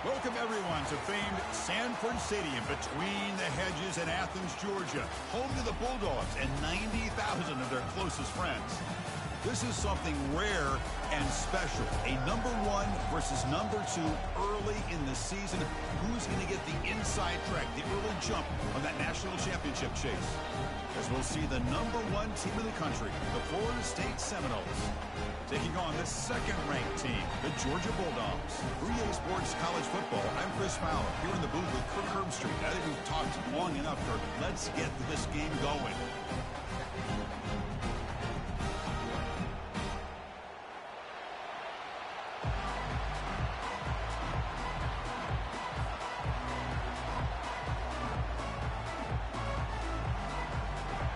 Welcome, everyone, to famed Sanford Stadium between the hedges in Athens, Georgia, home to the Bulldogs and 90,000 of their closest friends. This is something rare and special. A number 1 versus number 2 early in the season. Who's going to get the inside track, the early jump on that national championship chase? As we'll see the number 1 team in the country, the Florida State Seminoles, taking on the second-ranked team, the Georgia Bulldogs. For EA Sports College Football, I'm Chris Fowler, here in the booth with Kirk Herbstreit. I think we've talked long enough, Kirk. Let's get this game going.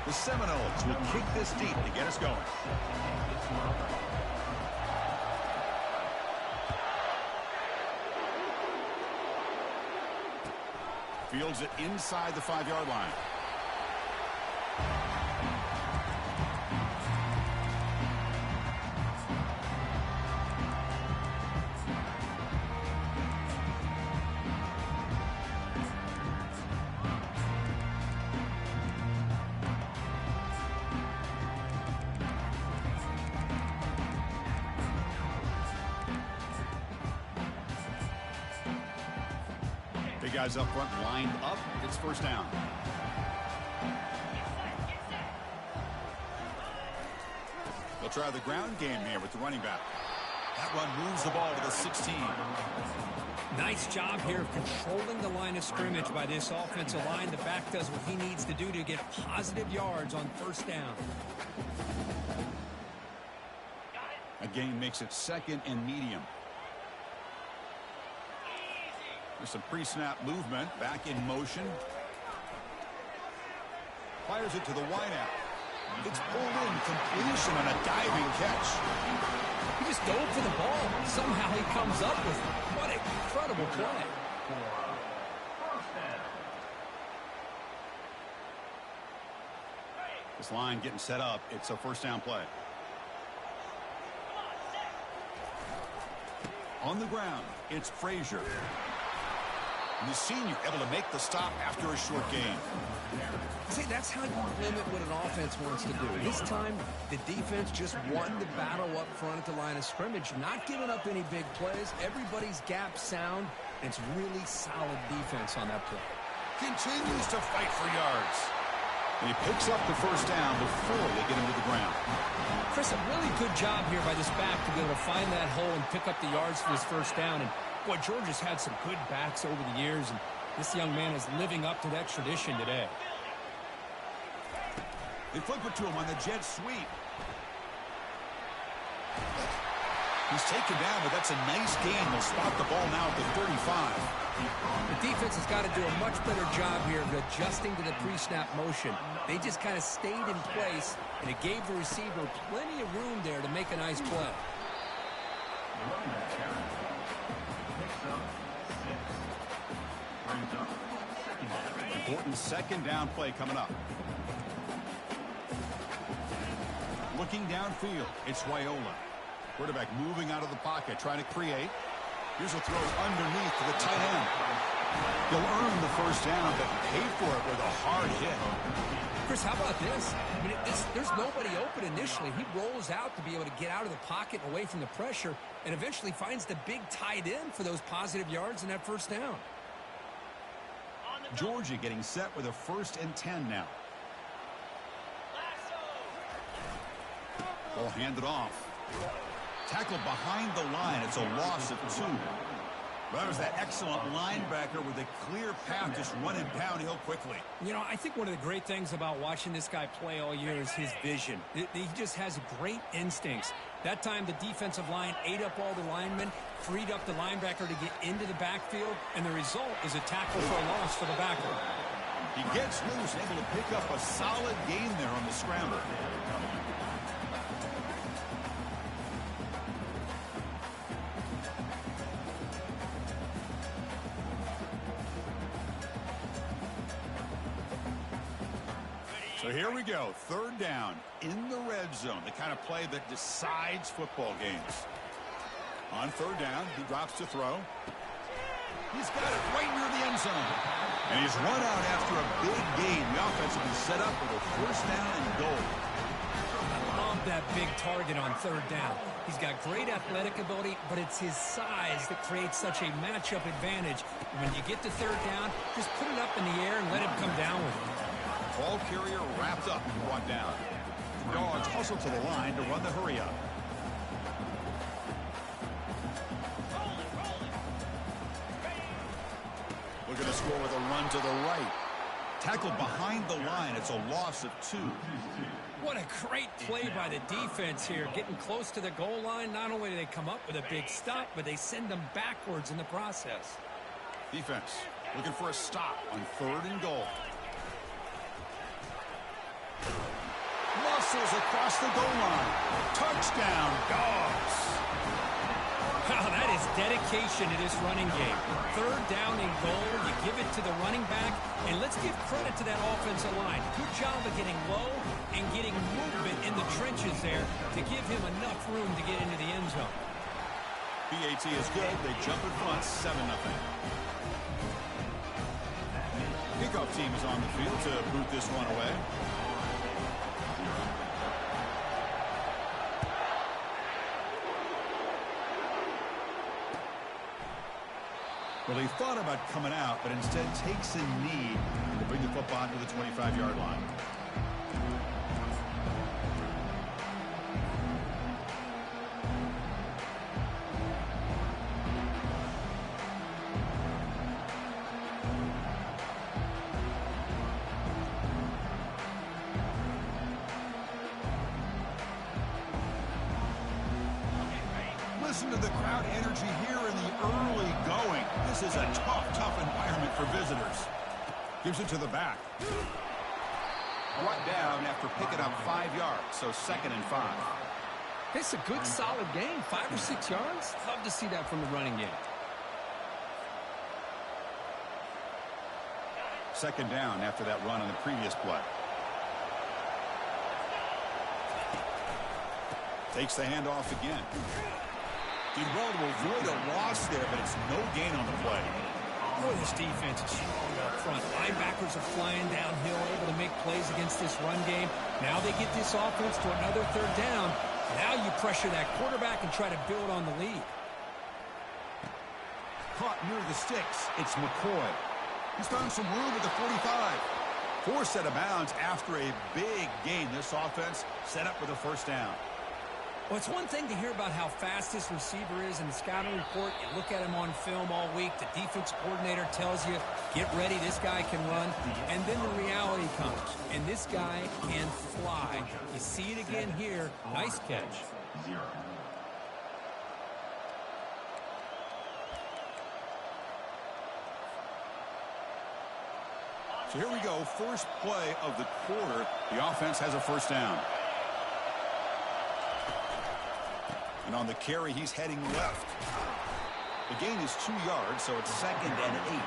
The Seminoles will kick this deep to get us going. Fields it inside the 5-yard line. Big guys up front lined up. It's first down. They'll try the ground game here with the running back. That run moves the ball to the 16. Nice job here of controlling the line of scrimmage by this offensive line. The back does what he needs to do to get positive yards on first down. A gain makes it second and medium. There's some pre-snap movement. Back in motion. Fires it to the wideout. It's pulled in. Completion on a diving catch. He just dove for the ball. Somehow he comes up with it. What an incredible play. This line getting set up. It's a first down play. On the ground, it's Frazier. And the senior able to make the stop after a short gain. See, that's how you limit what an offense wants to do. This time, the defense just won the battle up front at the line of scrimmage, not giving up any big plays. Everybody's gap sound. It's really solid defense on that play. Continues to fight for yards. And he picks up the first down before they get him to the ground. Chris, a really good job here by this back to be able to find that hole and pick up the yards for his first down. And boy, Georgia's had some good backs over the years, and this young man is living up to that tradition today. They flip it to him on the jet sweep. He's taken down, but that's a nice gain. They'll spot the ball now at the 35. The defense has got to do a much better job here of adjusting to the pre-snap motion. They just kind of stayed in place, and it gave the receiver plenty of room there to make a nice play. Important second down play coming up. Looking downfield, it's Wyola. Quarterback moving out of the pocket, trying to create. Here's a throw underneath to the tight end. They'll earn the first down, but pay for it with a hard hit. Chris, how about this? I mean, there's nobody open initially. He rolls out to be able to get out of the pocket and away from the pressure, and eventually finds the big tight end for those positive yards in that first down. Georgia getting set with a 1st and 10 now. Ball handed off. Tackled behind the line. It's a loss of 2. That was that excellent linebacker with a clear path, just running downhill quickly. You know, I think one of the great things about watching this guy play all year is his vision. He just has great instincts. That time, the defensive line ate up all the linemen, freed up the linebacker to get into the backfield, and the result is a tackle for a loss for the backer. He gets loose, able to pick up a solid gain there on the scramble. So here we go, 3rd down in the red zone, the kind of play that decides football games. On 3rd down, he drops to throw. He's got it right near the end zone. And he's run out after a big gain. The offense will be set up with a first down and goal. I love that big target on third down. He's got great athletic ability, but it's his size that creates such a matchup advantage. When you get to third down, just put it up in the air and let him come down with it. Ball carrier wrapped up and brought down. The Dogs hustle to the line to run the hurry up. Looking to score with a run to the right. Tackled behind the line. It's a loss of 2. What a great play by the defense here. Getting close to the goal line, not only do they come up with a big stop, but they send them backwards in the process. Defense looking for a stop on 3rd and goal. Muscles across the goal line. Touchdown, Dogs. Wow, that is dedication to this running game. 3rd down and goal, you give it to the running back, and let's give credit to that offensive line. Good job of getting low and getting movement in the trenches there to give him enough room to get into the end zone. BAT is good. They jump in front, 7-0. Kickoff team is on the field to boot this one away. Well, he thought about coming out, but instead takes a knee to bring the football to the 25-yard line. Listen to the crowd energy here in the early going. This is a tough environment for visitors. Gives it to the back. Brought down after picking up 5 yards, so 2nd and 5. It's a good, solid game. 5 or 6 yards. Love to see that from the running game. 2nd down after that run on the previous play. Takes the handoff again. Did well to avoid a loss there, but it's no gain on the play. Boy, this defense is strong up front. Linebackers are flying downhill, able to make plays against this run game. Now they get this offense to another 3rd down. Now you pressure that quarterback and try to build on the lead. Caught near the sticks. It's McCoy. He's found some room at the 45. Forced out of bounds after a big gain. This offense set up with a 1st down. Well, it's one thing to hear about how fast this receiver is in the scouting report. You look at him on film all week. The defense coordinator tells you, get ready, this guy can run. And then the reality comes, and this guy can fly. You see it again here. Nice catch. So here we go. First play of the quarter. The offense has a 1st down. And on the carry, he's heading left. The gain is 2 yards, so it's 2nd and 8.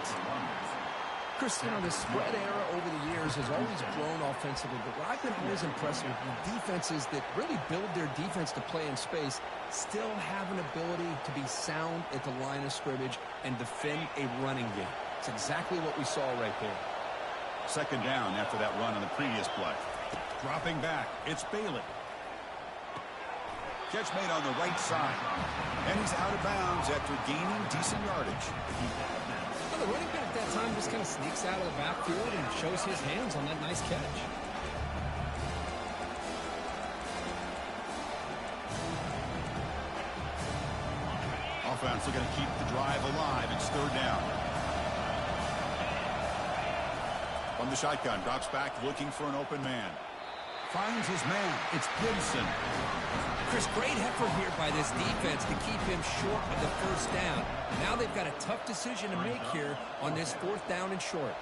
Chris, you know, the spread era over the years has always grown offensively, but what I've been always impressed with defenses that really build their defense to play in space still have an ability to be sound at the line of scrimmage and defend a running game. It's exactly what we saw right there. 2nd down after that run on the previous play. Dropping back, it's Bailey. Catch made on the right side. And he's out of bounds after gaining decent yardage. Well, the running back that time just kind of sneaks out of the backfield and shows his hands on that nice catch. Offense looking to keep the drive alive. It's 3rd down. From the shotgun, drops back looking for an open man. Finds his man. It's Gibson. Chris, great effort here by this defense to keep him short of the 1st down. Now they've got a tough decision to make here on this 4th down and short.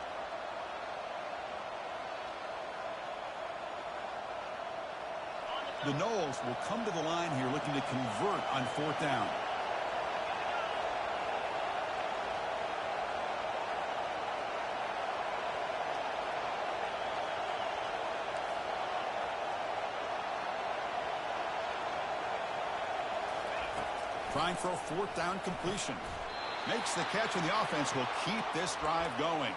The Noles will come to the line here looking to convert on 4th down. Trying for a 4th down completion. Makes the catch, and the offense will keep this drive going.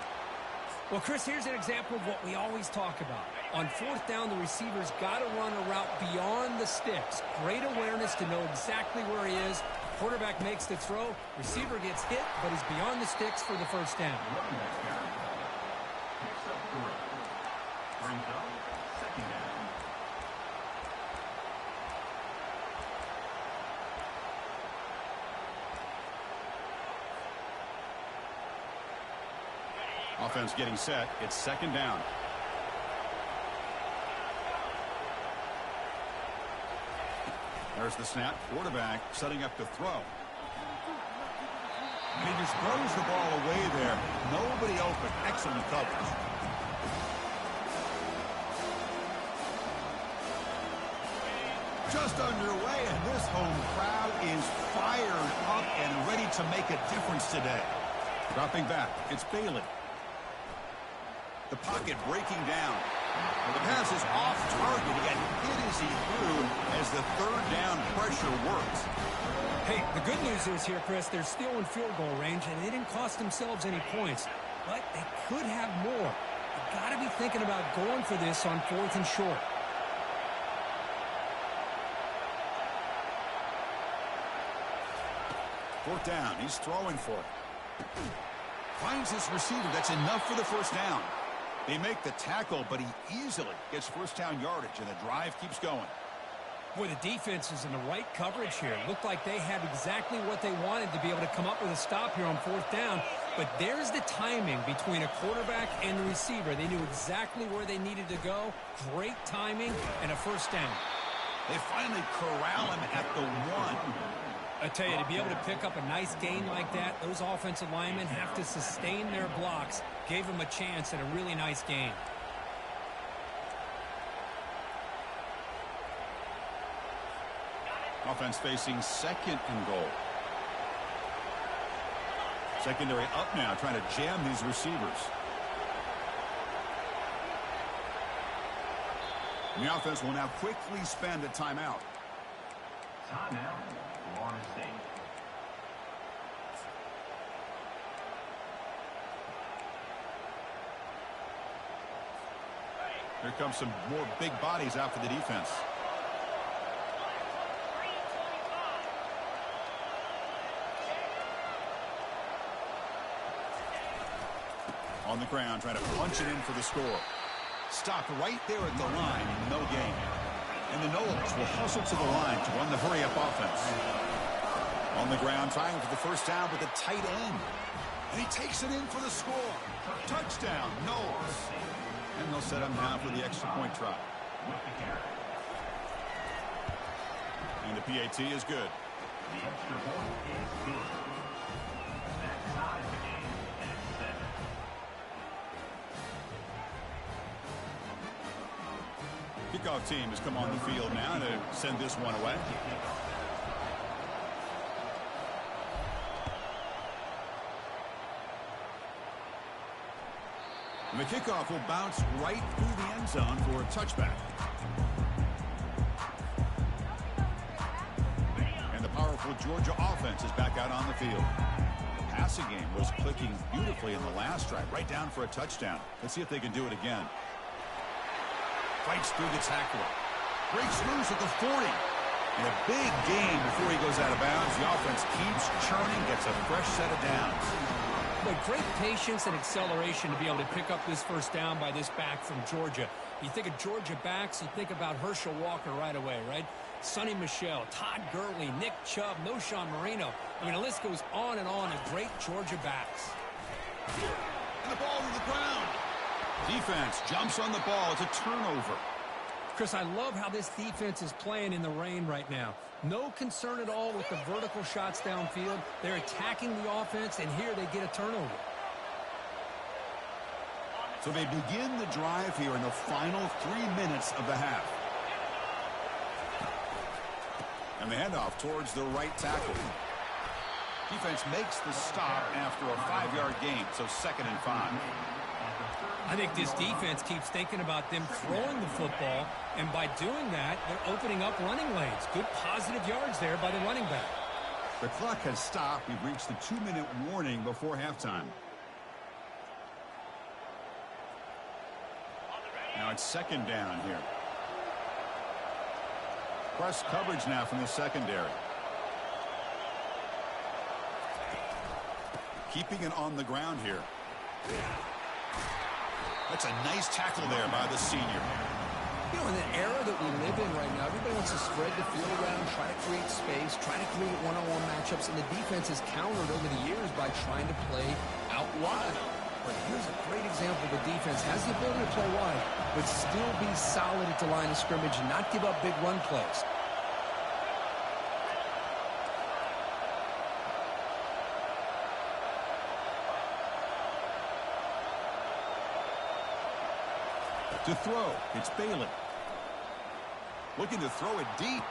Well, Chris, here's an example of what we always talk about. On fourth down, the receiver's got to run a route beyond the sticks. Great awareness to know exactly where he is. Quarterback makes the throw. Receiver gets hit, but he's beyond the sticks for the first down. Offense getting set. It's second down. There's the snap. Quarterback setting up to throw. And he just throws the ball away there. Nobody open. Excellent coverage. Just underway, and this home crowd is fired up and ready to make a difference today. Dropping back, it's Bailey. The pocket breaking down. The pass is off target. He got hit as he threw as the third down pressure works. Hey, the good news is here, Chris, they're still in field goal range, and they didn't cost themselves any points. But they could have more. You've got to be thinking about going for this on fourth and short. Fourth down. He's throwing for it. Finds this receiver. That's enough for the first down. They make the tackle, but he easily gets first down yardage, and the drive keeps going. Boy, the defense is in the right coverage here. Looked like they had exactly what they wanted to be able to come up with a stop here on fourth down. But there's the timing between a quarterback and the receiver. They knew exactly where they needed to go. Great timing and a first down. They finally corral him at the one. I tell you, to be able to pick up a nice gain like that, those offensive linemen have to sustain their blocks. Gave them a chance at a really nice gain. Offense facing second and goal. Secondary up now, trying to jam these receivers. And the offense will now quickly spend a timeout. Timeout, Florida State. Here comes some more big bodies out for the defense. On the ground, trying to punch it in for the score. Stopped right there at the line, no gain. And the Noles will hustle to the line to run the hurry-up offense. On the ground, trying for the first down with a tight end. And he takes it in for the score. Touchdown, Noles. And they'll set him down for the extra point try. And the PAT is good. The extra point is good. That ties the game at 7. Kickoff team has come on the field now to send this one away. And the kickoff will bounce right through the end zone for a touchback. And the powerful Georgia offense is back out on the field. The passing game was clicking beautifully in the last drive, right down for a touchdown. Let's see if they can do it again. Fights through the tackler. Breaks loose at the 40. And a big gain before he goes out of bounds. The offense keeps churning, gets a fresh set of downs. But great patience and acceleration to be able to pick up this first down by this back from Georgia. You think of Georgia backs, you think about Herschel Walker right away, right? Sonny Michel, Todd Gurley, Nick Chubb, Noshawn Marino. I mean, the list goes on and on of great Georgia backs. And the ball to the ground. Defense jumps on the ball. It's a turnover. Chris, I love how this defense is playing in the rain right now. No concern at all with the vertical shots downfield. They're attacking the offense, and here they get a turnover. So they begin the drive here in the final 3 minutes of the half. And the handoff towards the right tackle. Defense makes the stop after a 5-yard gain, so 2nd and 5. I think this defense keeps thinking about them throwing the football, and by doing that, they're opening up running lanes. Good positive yards there by the running back. The clock has stopped. We've reached the 2-minute warning before halftime. Now it's second down here. Press coverage now from the secondary. Keeping it on the ground here. That's a nice tackle there by the senior. You know, in the era that we live in right now, everybody wants to spread the field around, try to create space, try to create one-on-one matchups, and the defense has countered over the years by trying to play out wide. But here's a great example. The defense has the ability to play wide, but still be solid at the line of scrimmage and not give up big run plays. To throw, it's Bailey. Looking to throw it deep.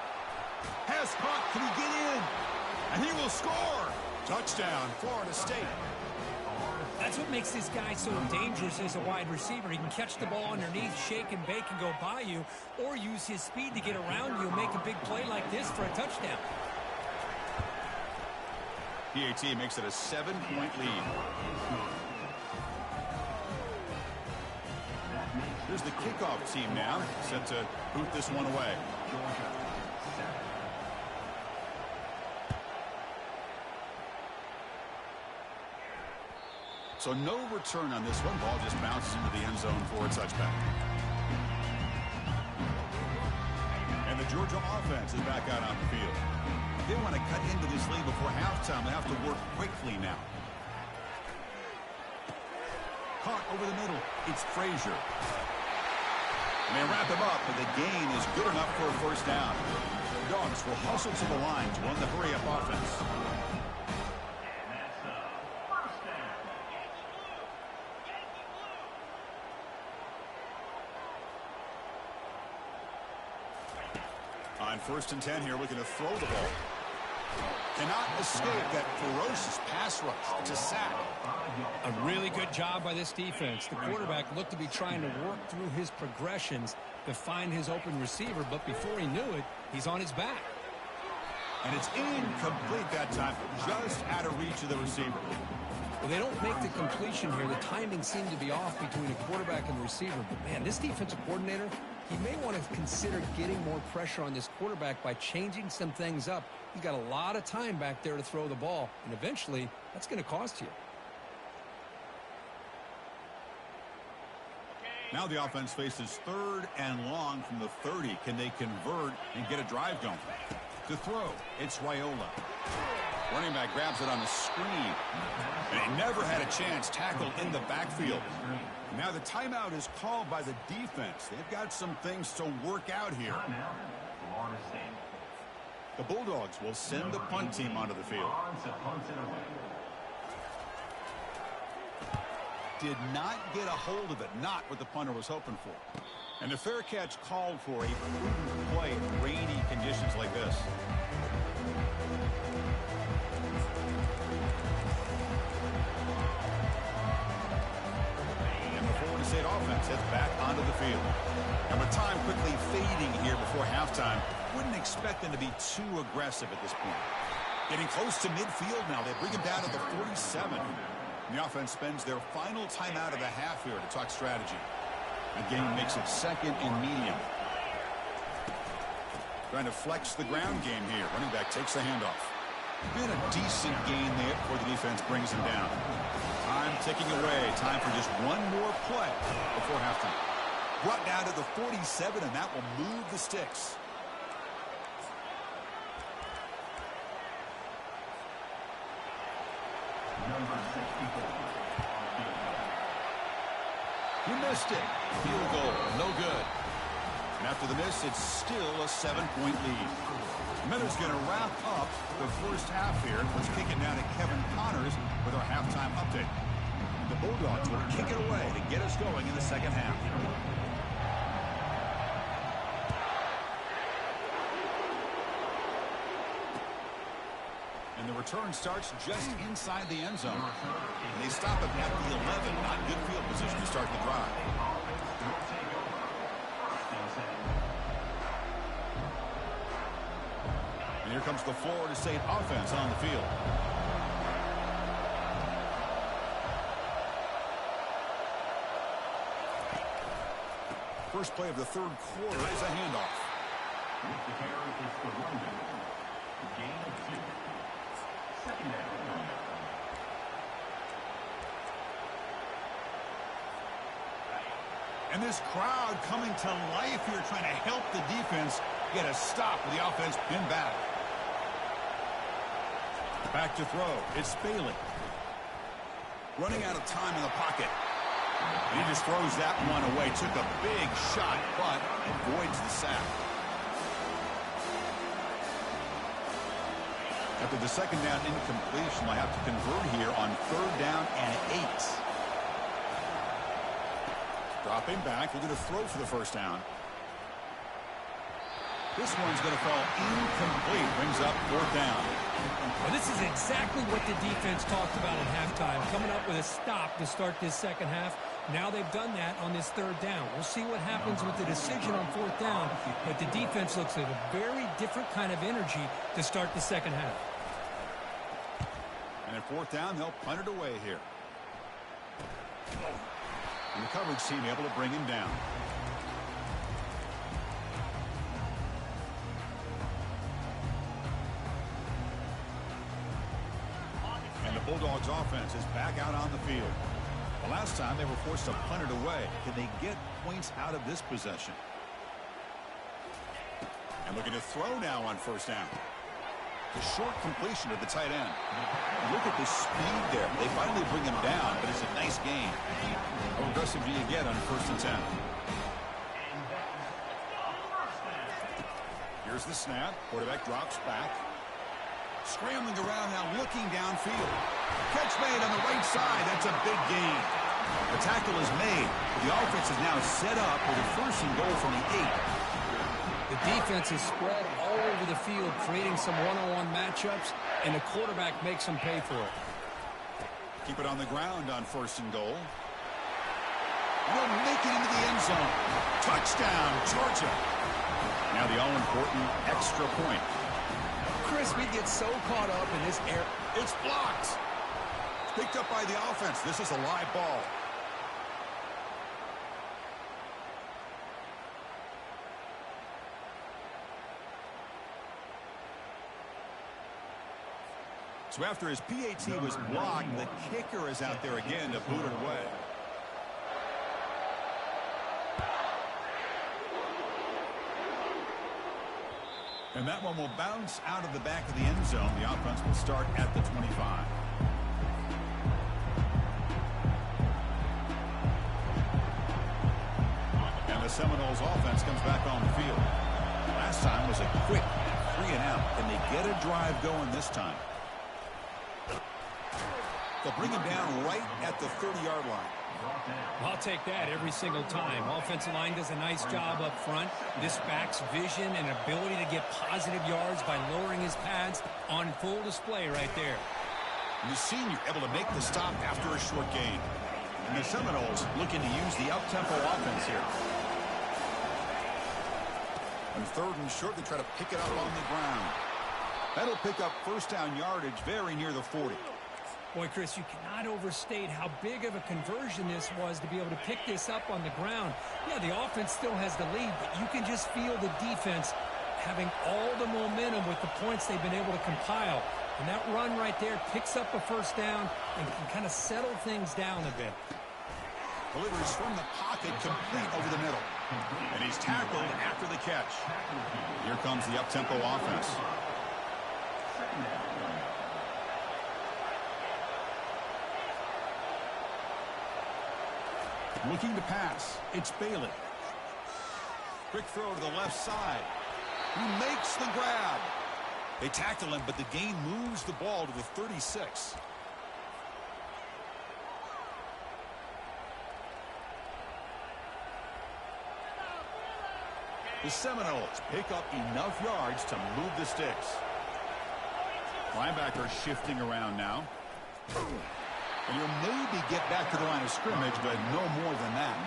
Has caught, can he get in? And he will score. Touchdown, Florida State. That's what makes this guy so dangerous as a wide receiver. He can catch the ball underneath, shake and bake and go by you, or use his speed to get around you and make a big play like this for a touchdown. PAT makes it a 7-point lead. Here's the kickoff team now, set to boot this one away. So no return on this one. Ball just bounces into the end zone for a touchback. And the Georgia offense is back out on the field. If they want to cut into this lead before halftime, they have to work quickly now. Caught over the middle. It's Frazier. And they wrap him up, but the gain is good enough for a first down. The Dogs will hustle to the line to run the hurry-up offense. On 1st and 10 here, looking to throw the ball. Cannot escape that ferocious pass rush. It's a sack. A really good job by this defense. The quarterback looked to be trying to work through his progressions to find his open receiver, but before he knew it, he's on his back. And it's incomplete that time, just out of reach of the receiver. Well, they don't make the completion here. The timing seemed to be off between the quarterback and the receiver. But, man, this defensive coordinator, he may want to consider getting more pressure on this quarterback by changing some things up. He's got a lot of time back there to throw the ball, and eventually that's going to cost you. Now the offense faces 3rd and long from the 30. Can they convert and get a drive going? To throw, it's Raiola. Running back grabs it on the screen. And he never had a chance tackled in the backfield. Now the timeout is called by the defense. They've got some things to work out here. The Bulldogs will send the punt team onto the field. Did not get a hold of it. Not what the punter was hoping for. And the fair catch called for a prudent play in rainy conditions like this. And the Florida State offense heads back onto the field. And with time quickly fading here before halftime, wouldn't expect them to be too aggressive at this point. Getting close to midfield now. They bring him down to the 47. And the offense spends their final timeout of the half here to talk strategy. The game makes it 2nd and medium. Trying to flex the ground game here. Running back takes the handoff. Been a decent gain there before the defense brings him down. Time ticking away. Time for just one more play before halftime. Brought down to the 47, and that will move the sticks. Number 64. He missed it. Field goal, no good. And after the miss, it's still a 7-point lead. Miller's going to wrap up the first half here. Let's kick it down to Kevin Connors with our halftime update. The Bulldogs will kick it away to get us going in the second half. And the return starts just inside the end zone. And they stop it at the 11. Not good field position to start the drive. And here comes the Florida State offense on the field. First play of the third quarter is a handoff. With the carry is the running. Gain of 2. Second down. And this crowd coming to life here, trying to help the defense get a stop with the offense pinned back. Back to throw. It's Bailey. Running out of time in the pocket. And he just throws that one away. Took a big shot, but avoids the sack. After the second down incompletion, I have to convert here on 3rd down and 8. Dropping back, we're going to throw for the first down. This one's going to fall incomplete. Brings up 4th down. Well, this is exactly what the defense talked about at halftime, coming up with a stop to start this second half. Now they've done that on this 3rd down. We'll see what happens with the decision on 4th down, but the defense looks like a very different kind of energy to start the second half. And at 4th down, they'll punt it away here. And the coverage team able to bring him down. And the Bulldogs offense is back out on the field. The last time they were forced to punt it away. Can they get points out of this possession? And looking to throw now on 1st down. The short completion to the tight end. Look at the speed there. They finally bring him down, but it's a nice gain. How aggressive do you get on 1st and 10? Here's the snap. Quarterback drops back. Scrambling around now, looking downfield. Catch made on the right side. That's a big gain. The tackle is made. The offense is now set up with a 1st and goal from the 8. The defense is spread all over the field, creating some one-on-one matchups, and the quarterback makes them pay for it. Keep it on the ground on 1st and goal. And they'll make it into the end zone. Touchdown, Georgia. Now the all-important extra point. Chris, we get so caught up in this air. It's blocked. Picked up by the offense. This is a live ball. So after his PAT was blocked, the kicker is out there again to boot it away. And that one will bounce out of the back of the end zone. The offense will start at the 25. And the Seminoles offense comes back on the field. Last time was a quick 3-and-out. Can they get a drive going this time? They'll bring him down right at the 30-yard line. I'll take that every single time. Offensive line does a nice job up front. This back's vision and ability to get positive yards by lowering his pads on full display right there. And the senior able to make the stop after a short gain. And the Seminoles looking to use the up-tempo offense here. On 3rd and short, they try to pick it up on the ground. That'll pick up 1st down yardage very near the 40. Boy, Chris, you cannot overstate how big of a conversion this was to be able to pick this up on the ground. Yeah, the offense still has the lead, but you can just feel the defense having all the momentum with the points they've been able to compile. And that run right there picks up a 1st down and can kind of settle things down a bit. Delivers from the pocket, complete over the middle. And he's tackled after the catch. Here comes the up-tempo offense. Looking to pass. It's Bailey. Quick throw to the left side. He makes the grab. They tackle him, but the gain moves the ball to the 36. The Seminoles pick up enough yards to move the sticks. Linebacker shifting around now. And you'll maybe get back to the line of scrimmage, but no more than that.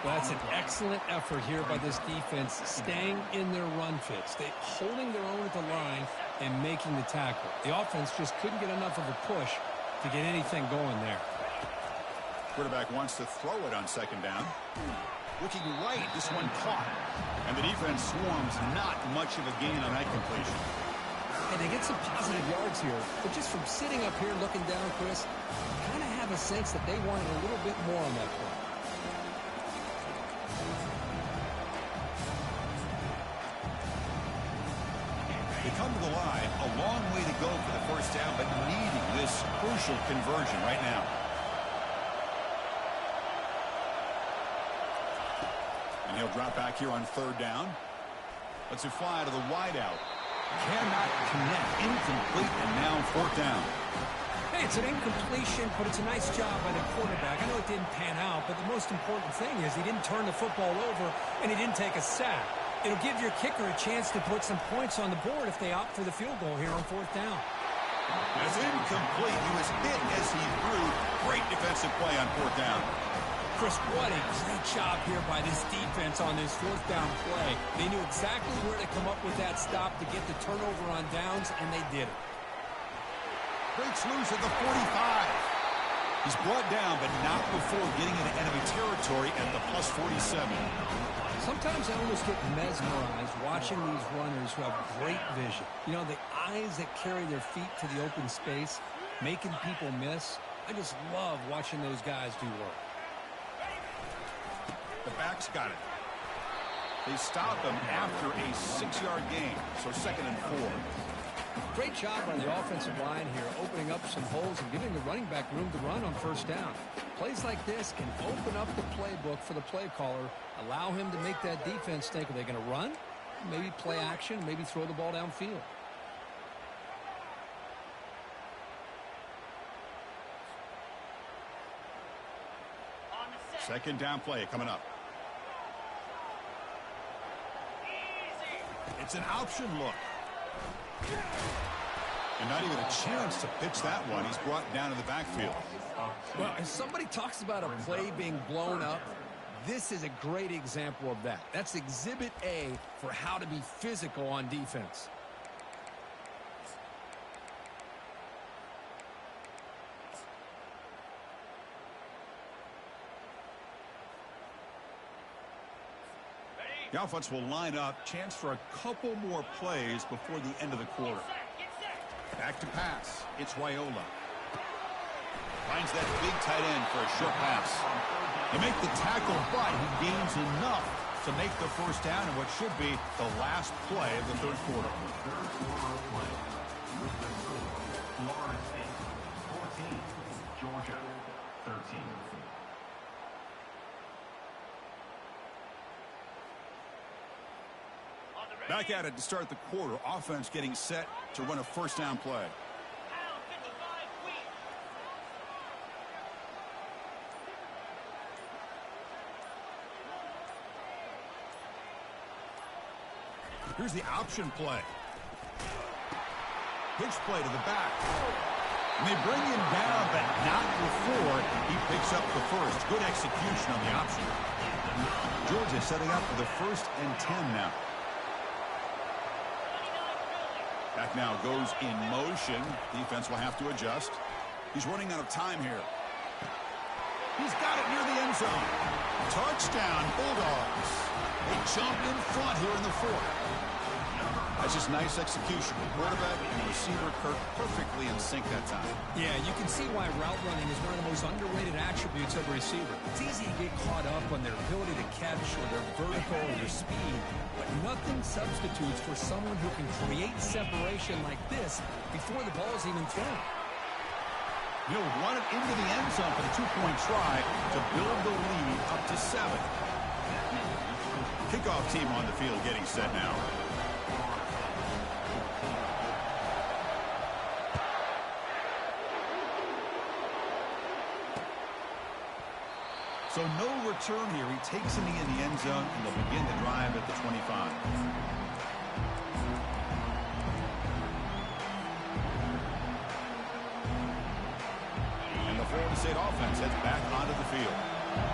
Well, that's an excellent effort here by this defense, staying in their run fits. They holding their own at the line and making the tackle. The offense just couldn't get enough of a push to get anything going there. Quarterback wants to throw it on second down. Looking right, this one caught. And the defense swarms, not much of a gain on that completion. And they get some positive yards here, but just from sitting up here looking down, Chris, kind of have a sense that they wanted a little bit more on that play. They come to the line, a long way to go for the first down, but needing this crucial conversion right now. And he'll drop back here on third down. Lets it fly to the wideout. Cannot connect. Incomplete, and now fourth down. Hey, it's an incompletion, but it's a nice job by the quarterback. I know it didn't pan out, but the most important thing is he didn't turn the football over and he didn't take a sack. It'll give your kicker a chance to put some points on the board if they opt for the field goal here on fourth down. It's incomplete. He was hit as he threw. Great defensive play on fourth down. Chris, what a great job here by this defense on this fourth down play. They knew exactly where to come up with that stop to get the turnover on downs, and they did it. Breaks loose at the 45. He's brought down, but not before getting into enemy territory at the plus 47. Sometimes I almost get mesmerized watching these runners who have great vision. You know, the eyes that carry their feet to the open space, making people miss. I just love watching those guys do work. The back's got it. They stop him after a 6-yard gain, so 2nd and 4. Great job on the offensive line here, opening up some holes and giving the running back room to run on first down. Plays like this can open up the playbook for the play caller, allow him to make that defense think, are they going to run? Maybe play action, maybe throw the ball downfield. Second down play coming up. It's an option look. And not even a chance to pitch that one. He's brought down in the backfield. Well, if somebody talks about a play being blown up, this is a great example of that. That's exhibit A for how to be physical on defense. The offense will line up. Chance for a couple more plays before the end of the quarter. Back to pass. It's Raiola. Finds that big tight end for a short pass. They make the tackle, but he gains enough to make the first down in what should be the last play of the third quarter. Florida State 14, Georgia 13. Back at it to start the quarter. Offense getting set to run a first down play. Here's the option play. Pitch play to the back. And they bring him down, but not before he picks up the first. Good execution on the option. Georgia setting up for the 1st and 10 now. Back now goes in motion. Defense will have to adjust. He's running out of time here. He's got it near the end zone. Touchdown, Bulldogs. They jump in front here in the 4th. That's just nice execution. The quarterback and the receiver, Kirk, perfectly in sync that time. Yeah, you can see why route running is one of the most underrated attributes of a receiver. It's easy to get caught up on their ability to catch or their vertical or their speed, but nothing substitutes for someone who can create separation like this before the ball is even thrown. He'll run it into the end zone for the 2-point try to build the lead up to 7. Kickoff team on the field getting set now. So no return here. He takes it in the end zone, and they'll begin the drive at the 25. And the State offense heads back onto the field.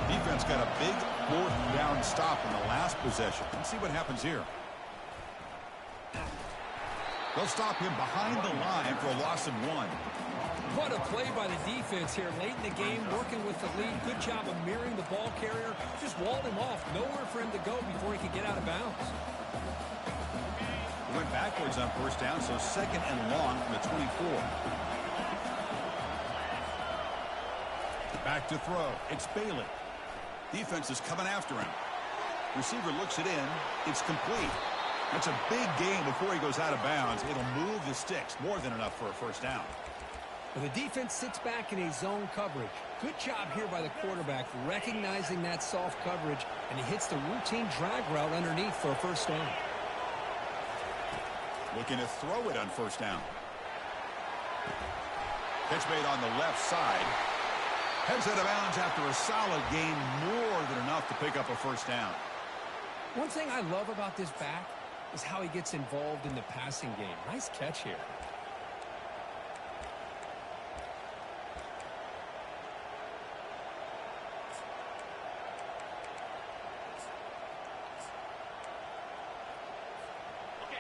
Defense got a big 4th down stop in the last possession. Let's see what happens here. They'll stop him behind the line for a loss of 1. What a play by the defense here late in the game, working with the lead. Good job of mirroring the ball carrier. Just walled him off. Nowhere for him to go before he could get out of bounds. He went backwards on 1st down, so 2nd and long from the 24. Back to throw. It's Bailey. Defense is coming after him. Receiver looks it in. It's complete. That's a big gain before he goes out of bounds. It'll move the sticks. More than enough for a 1st down. Well, the defense sits back in a zone coverage. Good job here by the quarterback recognizing that soft coverage, and he hits the routine drag route underneath for a 1st down. Looking to throw it on 1st down. Catch made on the left side. Heads out of bounds after a solid gain, more than enough to pick up a 1st down. One thing I love about this back is how he gets involved in the passing game. Nice catch here.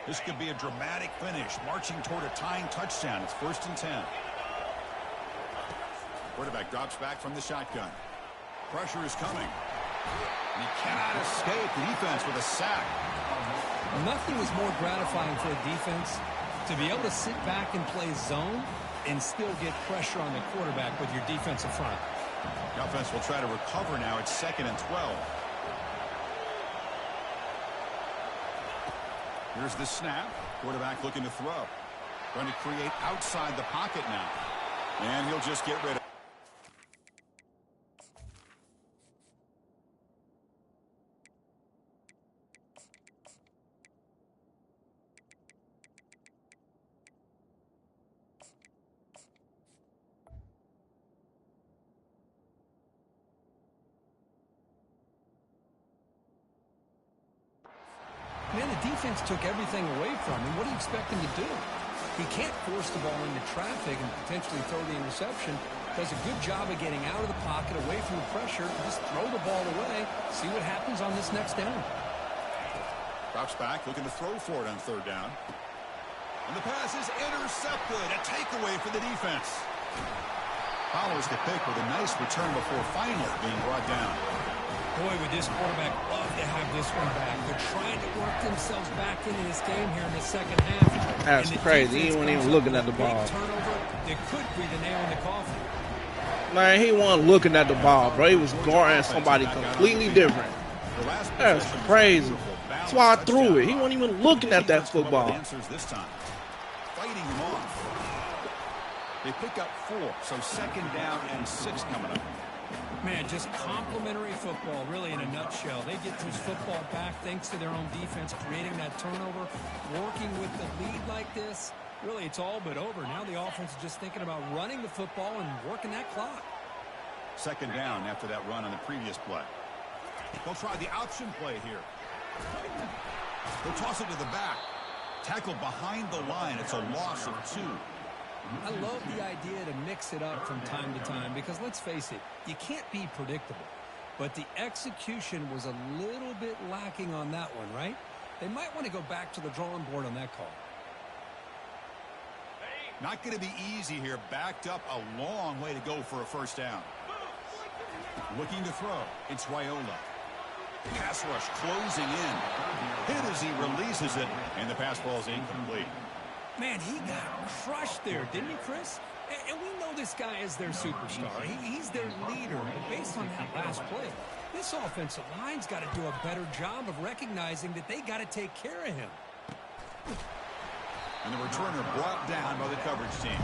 This could be a dramatic finish, marching toward a tying touchdown. It's 1st and 10. Quarterback drops back from the shotgun. Pressure is coming. And he cannot escape the defense with a sack. Nothing is more gratifying for a defense to be able to sit back and play zone and still get pressure on the quarterback with your defensive front. The offense will try to recover now. It's 2nd and 12. Here's the snap. Quarterback looking to throw. Going to create outside the pocket now. And he'll just get rid of it. Man, the defense took everything away from him. What do you expect him to do? He can't force the ball into traffic and potentially throw the interception. Does a good job of getting out of the pocket, away from the pressure, just throw the ball away. See what happens on this next down. Drops back, looking to throw for it on 3rd down. And the pass is intercepted. A takeaway for the defense. Follows the pick with a nice return before finally being brought down. Boy, would this quarterback love to have this one back. They're trying to work themselves back into this game here in the 2nd half. That's crazy. He wasn't even looking at the ball. Turnover that could be the nail in the coffin. Man, he wasn't looking at the ball, bro. He was guarding somebody completely different. That's crazy. That's why I threw it. He wasn't even looking at that football. Fighting him off. They pick up 4, so 2nd down and 6 coming up. Man, just complimentary football, really, in a nutshell. They get this football back thanks to their own defense, creating that turnover, working with the lead like this. Really, it's all but over. Now the offense is just thinking about running the football and working that clock. 2nd down after that run on the previous play. They'll try the option play here. They'll toss it to the back. Tackled behind the line. It's a loss of 2. I love the idea to mix it up from time to time because, let's face it, you can't be predictable. But the execution was a little bit lacking on that one, right? They might want to go back to the drawing board on that call. Not going to be easy here. Backed up a long way to go for a 1st down. Looking to throw. It's Raiola. Pass rush closing in. Hit as he releases it, and the pass ball is incomplete. Man, he got crushed there, didn't he, Chris? And we know this guy is their superstar. He's their leader. But based on that last play, this offensive line's got to do a better job of recognizing that they got to take care of him. And the returner brought down by the coverage team.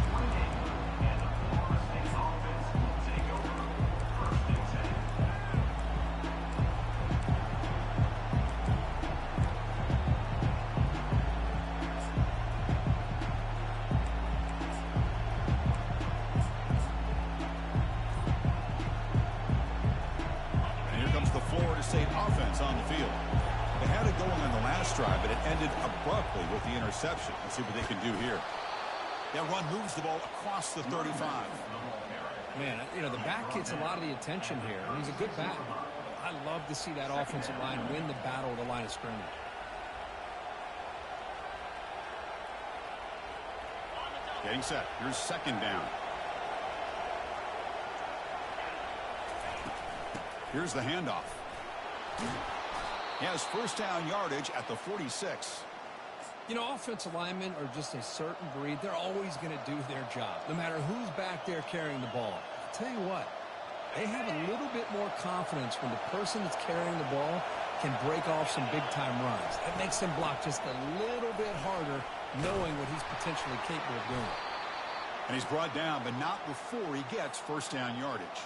State offense on the field. They had it going on the last drive, but it ended abruptly with the interception. Let's see what they can do here. That run moves the ball across the 35. Man, you know, the back gets a lot of the attention here. He's a good back. I love to see that offensive line win the battle of the line of scrimmage. Getting set. Here's second down. Here's the handoff. He has first down yardage at the 46. You know, offensive linemen are just a certain breed. They're always going to do their job, no matter who's back there carrying the ball. I'll tell you what, they have a little bit more confidence when the person that's carrying the ball can break off some big-time runs. That makes them block just a little bit harder, knowing what he's potentially capable of doing. And he's brought down, but not before he gets first down yardage.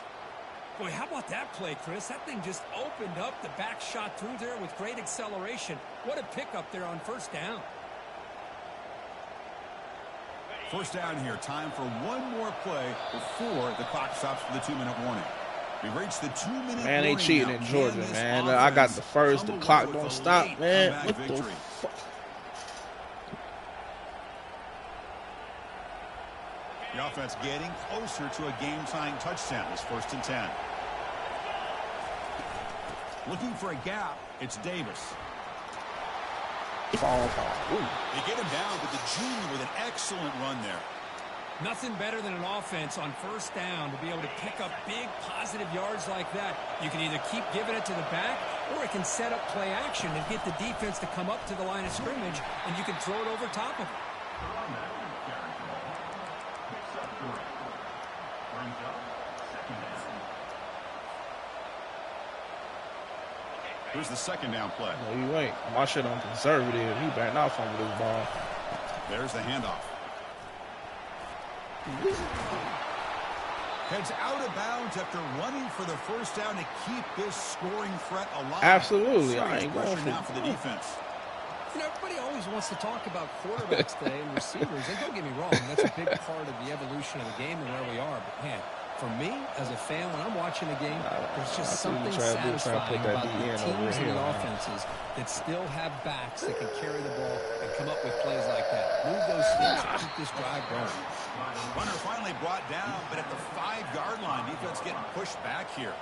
Boy, how about that play, Chris? That thing just opened up. The back shot through there with great acceleration. What a pickup there on first down. First down here. Time for one more play before the clock stops for the 2-minute warning. We've reached the 2-minute warning. Man, they cheating in Georgia, man. I got the first. The clock don't stop, man. What the fuck? The offense getting closer to a game-tying touchdown. It's first and 10. Looking for a gap. It's Davis. Fall. They get him down, but the junior with an excellent run there. Nothing better than an offense on first down to be able to pick up big positive yards like that. You can either keep giving it to the back, or it can set up play action and get the defense to come up to the line of scrimmage, and you can throw it over top of it. Here's the second down play. No, you ain't. My shit on conservative. He better not fumble this ball. There's the handoff. Heads out of bounds after running for the first down to keep this scoring threat alive. Absolutely. I ain't going now for the defense. You know, everybody always wants to talk about quarterbacks today and receivers. And don't get me wrong, that's a big part of the evolution of the game and where we are. But, man, for me, as a fan, when I'm watching a game, there's just something satisfying about the teams and the offenses that still have backs that can carry the ball and come up with plays like that. Move those sticks and keep this drive going. Runner finally brought down, but at the 5-yard line, defense getting pushed back here.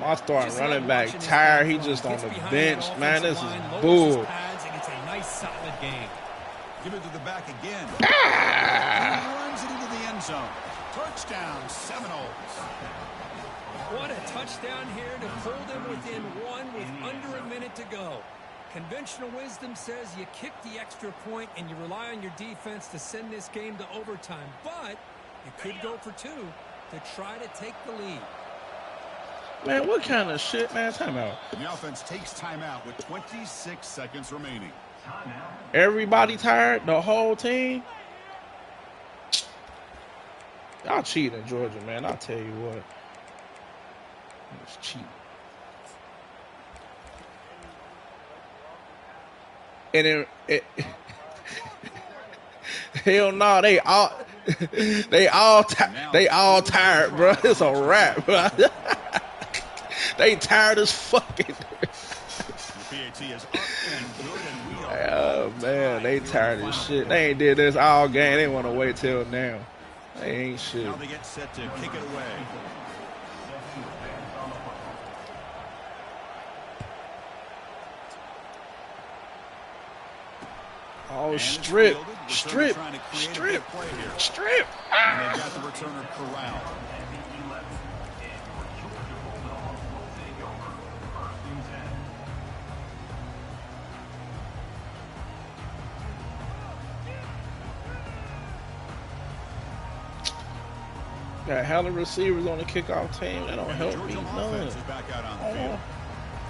My starting running back tired. He just on the bench. Man, this is bull. And it's a nice, solid game. Give it to the back again. He runs it into the end zone. Touchdown, Seminoles. What a touchdown here to pull them within one with under a minute to go. Conventional wisdom says you kick the extra point and you rely on your defense to send this game to overtime. But you could go for 2 to try to take the lead. Man, what kind of shit, man? Timeout. The offense takes timeout with 26 seconds remaining. Everybody tired? The whole team? Y'all cheating in Georgia, man. I'll tell you what. It's cheap. And hell no, they all tired, bro. It's a wrap, bro. They tired as fucking. Oh man, they tired as shit. They ain't did this all game. They want to wait till now. They ain't shit. Now they get set to kick it away. Oh, strip. And they've got the returner corralled. Got hella receivers on the kickoff team. That don't help me Georgia none. offense is back out on the field.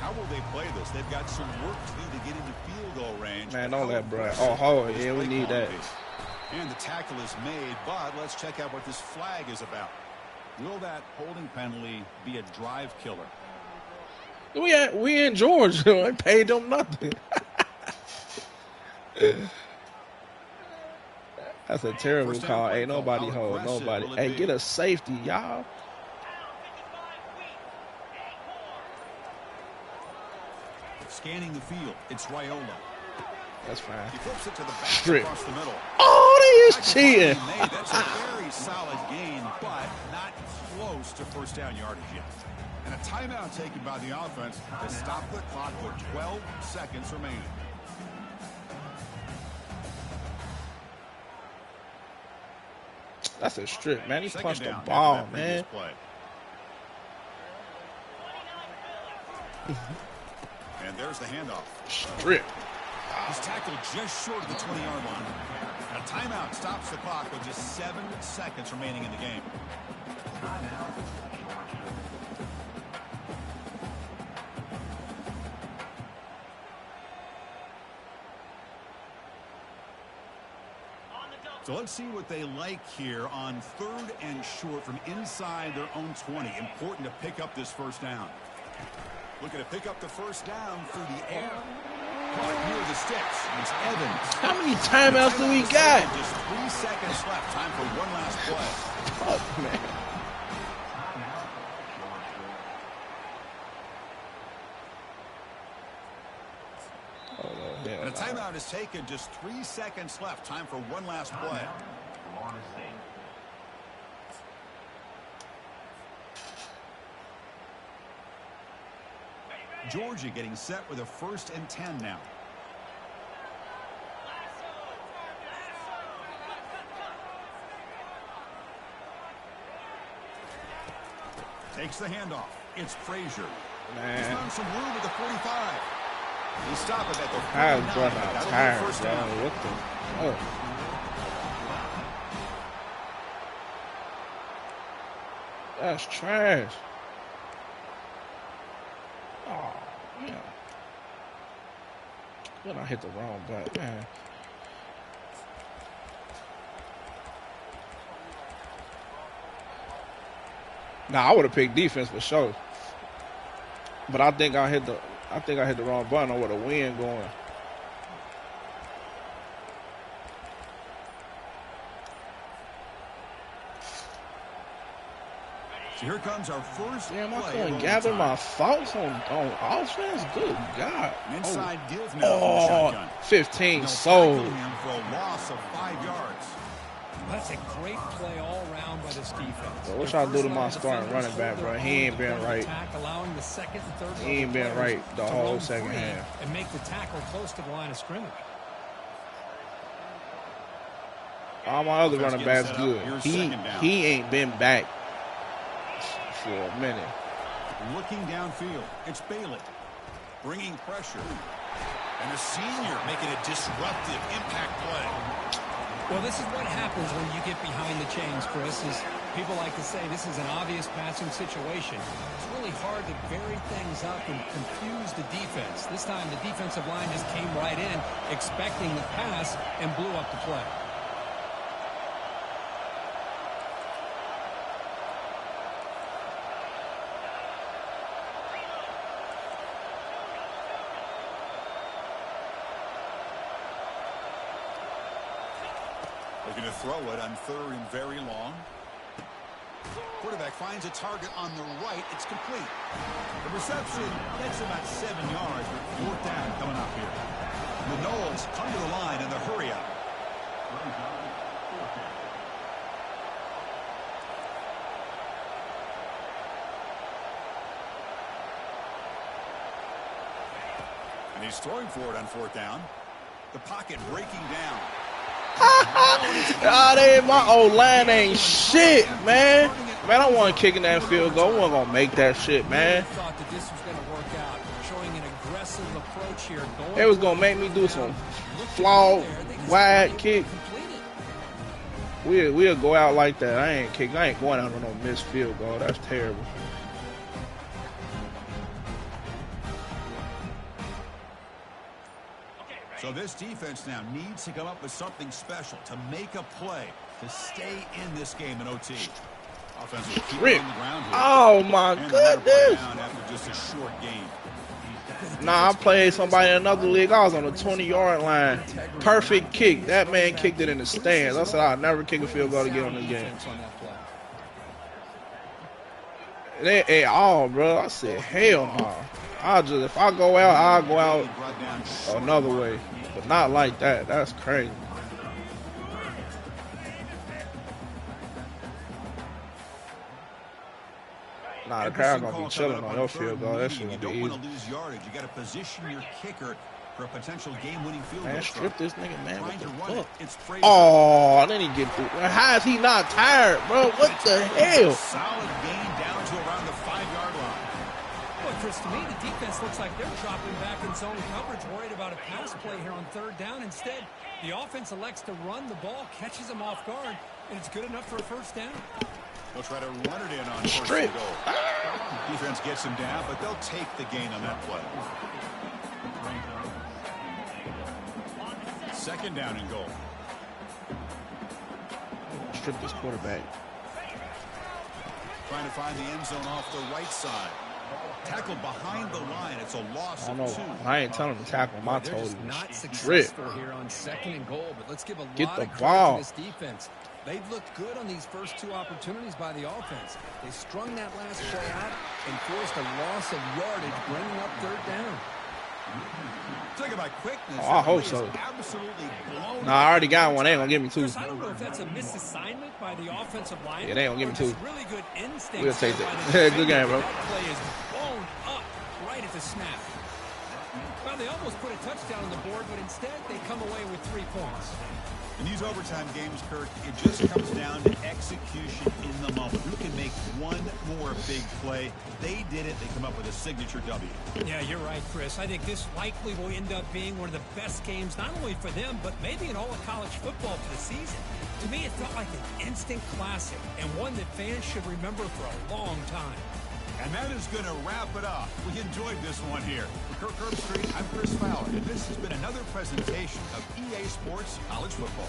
How will they play this? They've got some work to do to get into field goal range. Man, don't let bro. Oh, yeah, we need that. And the tackle is made, but let's check out what this flag is about. Will that holding penalty be a drive killer? We in Georgia. I paid them nothing. That's a terrible call. Ain't nobody hold nobody. Hey, get a safety, y'all. Scanning the field, it's Raiola. That's fine. He flips it to the back Strip. across the middle. Oh, they is cheating. That's a very solid gain, but not close to first down yardage yet. And a timeout taken by the offense to stop the clock with 12 seconds remaining. That's a strip, man. He Second punched the down ball, after that man. previous play. And there's the handoff. Strip. He's tackled just short of the 20-yard line. And a timeout stops the clock with just 7 seconds remaining in the game. So let's see what they like here on 3rd and short from inside their own 20. Important to pick up this first down. Looking to pick up the first down through the air. Caught near the sticks. It's Evans. How many timeouts do we got? Just 3 seconds left. Time for one last play. Fuck, man. And a timeout is taken. Just 3 seconds left. Time for one last play. Georgia getting set with a 1st and 10 now. Takes the handoff. It's Frazier. He's found some room at the 45. He stopped it at the 49. I was running out tired, bro. First down. What the? Oh. That's trash. Oh, man. When I hit the wrong button, man. Nah, I would have picked defense for sure. But I think I hit the wrong button on where the wind going. So here comes our first Damn, I play couldn't of gather overtime. my thoughts on offense. Good God. An inside give now from the Oh, shotgun. 15 They'll sold. tackle him for a loss of 5 yards. That's a great play all around by this defense. So what y'all do to my starting running back, bro? He ain't been right. Allowing the second and third He ain't been right the to whole roam second free half. and make the tackle close to the line of scrimmage. All my other Offense running getting backs set up. good. Here's He second down. ain't been back for a minute. Looking downfield, it's Bailey bringing pressure. And a senior making a disruptive impact play. Well, this is what happens when you get behind the chains, Chris, is people like to say this is an obvious passing situation. It's really hard to vary things up and confuse the defense. This time the defensive line just came right in, expecting the pass, and blew up the play. Looking to throw it on 3rd and very long. Quarterback finds a target on the right. It's complete. The reception gets about 7 yards, but 4th down coming up here. The Noles come to the line in the hurry up. And he's throwing for it on 4th down. The pocket breaking down. My old line ain't shit, man. Man, I wasn't kicking that field goal. I wasn't gonna make that shit, man. Thought that this was going to work out, showing an aggressive approach here. They was gonna make me do some flawed wide kick. We'll go out like that. I ain't going out on no missed field goal. That's terrible. So this defense now needs to come up with something special to make a play to stay in this game in OT. Offensive keep Rip. on the ground here. Oh my And another bring goodness. down after just a short game. Nah, I played somebody in another league. I was on the 20-yard line. Perfect kick. That man kicked it in the stands. I said I'll never kick a field goal again on the game. They ate all, bro. I said, hell no. If I go out, I'll go out another way. But not like that. That's crazy. Nah, the crowd gonna be chilling on your field goal. That shit gonna be easy. You don't want to lose yardage. You got to position your kicker for a potential game-winning field goal. Man, strip this nigga, man. What the fuck? Oh, then he get through. How is he not tired, bro? What the hell? Solid gain down to around the 5-yard line. Well, Chris, to me, the defense looks like they're dropping back in zone coverage, worried about a pass play here on 3rd down. Instead, the offense elects to run the ball, catches them off guard, and it's good enough for a 1st down. They'll try to run it in on 1st and goal. Defense gets him down, but they'll take the gain on that play. 2nd down and goal. Strip this quarterback. Trying to find the end zone off the right side. Tackled behind the line. It's a loss of 2. I ain't telling him to tackle my They're toe. just not successful here on 2nd and goal, but let's give a lot of credit ball. to this defense. They've looked good on these first 2 opportunities by the offense. They strung that last play out and forced a loss of yardage, bringing up 3rd down. Talk about quickness. Oh, I hope so. Absolutely blown. Nah, I already got one. They ain't gonna give me 2. Chris, I don't know if that's a misassignment by the offensive line. Yeah, they ain't gonna give me 2. Really good instincts. We'll take by that. the Good game, bro. That play is blown up right at the snap. Well, they almost put a touchdown on the board, but instead they come away with 3 points. In these overtime games, Kirk, it just comes down to execution in the moment. Who can make one more big play? They did it. They come up with a signature W. Yeah, you're right, Chris. I think this likely will end up being one of the best games, not only for them, but maybe in all of college football for the season. To me, it felt like an instant classic and one that fans should remember for a long time. And that is going to wrap it up. We enjoyed this one here. For Kirk Herbstreit, I'm Chris Fowler, and this has been another presentation of EA Sports College Football.